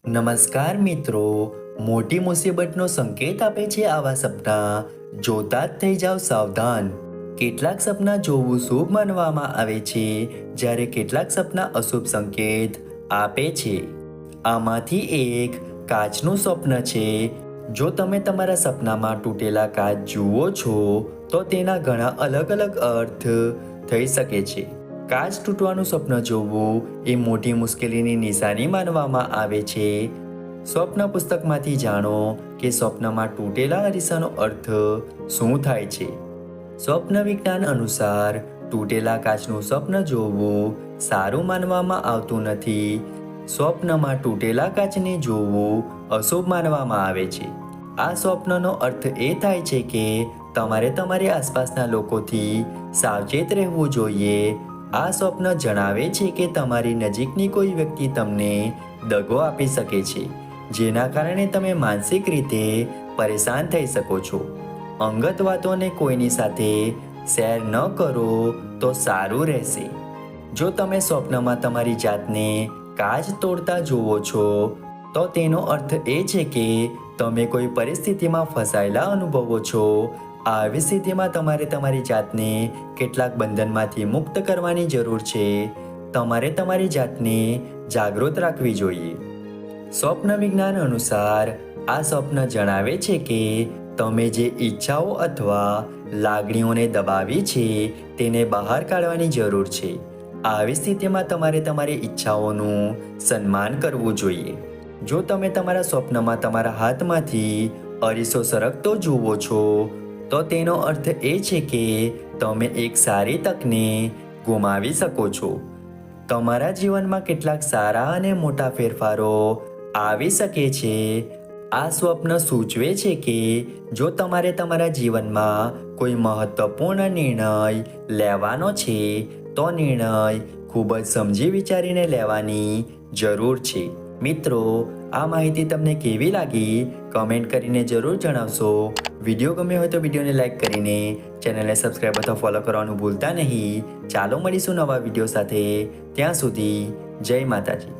નમસ્કાર મિત્રો, મોટી મુસીબતનો સંકેત આપે છે આવા સપના. જોતા જ થઈ જાવ સાવધાન. કેટલાક સપના જોવું શુભ માનવામાં આવે છે, જ્યારે કેટલાક સપના અશુભ સંકેત આપે છે. આમાંથી એક કાચનું સ્વપ્ન છે. જો તમે તમારા સપનામાં તૂટેલા કાચ જુઓ છો, તો તેના ઘણા અલગ અલગ અર્થ થઈ શકે છે. કાચ તૂટવાનું સ્વપ્ન જોવું એ મોટી મુશ્કેલીની નિશાની માનવામાં આવે છે. સ્વપ્ન પુસ્તકમાંથી જાણો કે સ્વપ્નમાં તૂટેલા અરીસાનો અર્થ શું થાય છે. સ્વપ્ન વિજ્ઞાન અનુસાર તૂટેલા કાચનું સ્વપ્ન જોવું સારું માનવામાં આવતું નથી. સ્વપ્નમાં તૂટેલા કાચને જોવું અશુભ માનવામાં આવે છે. આ સ્વપ્નનો અર્થ એ થાય છે કે તમારે તમારી આસપાસના લોકોથી સાવચેત રહેવું જોઈએ. આ સ્વપ્ન જણાવે છે કે તમારી નજીકની કોઈ વ્યક્તિ તમને દગો આપી શકે છે, જેના કારણે તમે માનસિક રીતે પરેશાન થઈ શકો છો. અંગત વાતોને કોઈની સાથે શેર ન કરો તો સારું રહેશે. જો તમે સ્વપ્નમાં તમારી જાતને કાચ તોડતા જુઓ છો, તો તેનો અર્થ એ છે કે તમે કોઈ પરિસ્થિતિમાં ફસાયેલા અનુભવો છો. આવી સ્થિતિમાં તમારે તમારી જાતને કેટલાક બંધનમાંથી મુક્ત કરવાની જરૂર છે. તમારે તમારી જાતને જાગૃત રાખવી જોઈએ. સ્વપ્ન વિજ્ઞાન અનુસાર આ સ્વપ્ન જણાવે છે કે તમે જે ઈચ્છાઓ અથવા લાગણીઓને દબાવી છે તેને બહાર કાઢવાની જરૂર છે. આવી સ્થિતિમાં તમારે તમારી ઈચ્છાઓનું સન્માન કરવું જોઈએ. જો તમે તમારા સ્વપ્નમાં તમારા હાથમાંથી અરીસો સરકતો જુઓ છો, તો તેનો અર્થ એ છે કે તમે એક સારી તકને ગુમાવી શકો છો. તમારા જીવનમાં કેટલાક સારા અને મોટા ફેરફારો આવી શકે છે. આ સ્વપ્ન સૂચવે છે કે જો તમારે તમારા જીવનમાં કોઈ મહત્વપૂર્ણ નિર્ણય લેવાનો છે, તો નિર્ણય ખૂબ જ સમજી વિચારીને લેવાની જરૂર છે. મિત્રો, આ માહિતી તમને કેવી લાગી કમેન્ટ કરીને જરૂર જણાવશો. વિડીયો ગમ્યો હોય તો વિડીયોને લાઈક કરીને ચેનલને સબસ્ક્રાઈબ અથવા ફોલો કરવાનું ભૂલતા નહીં. ચાલો મળીશું નવા વિડીયો સાથે. ત્યાં સુધી જય માતાજી.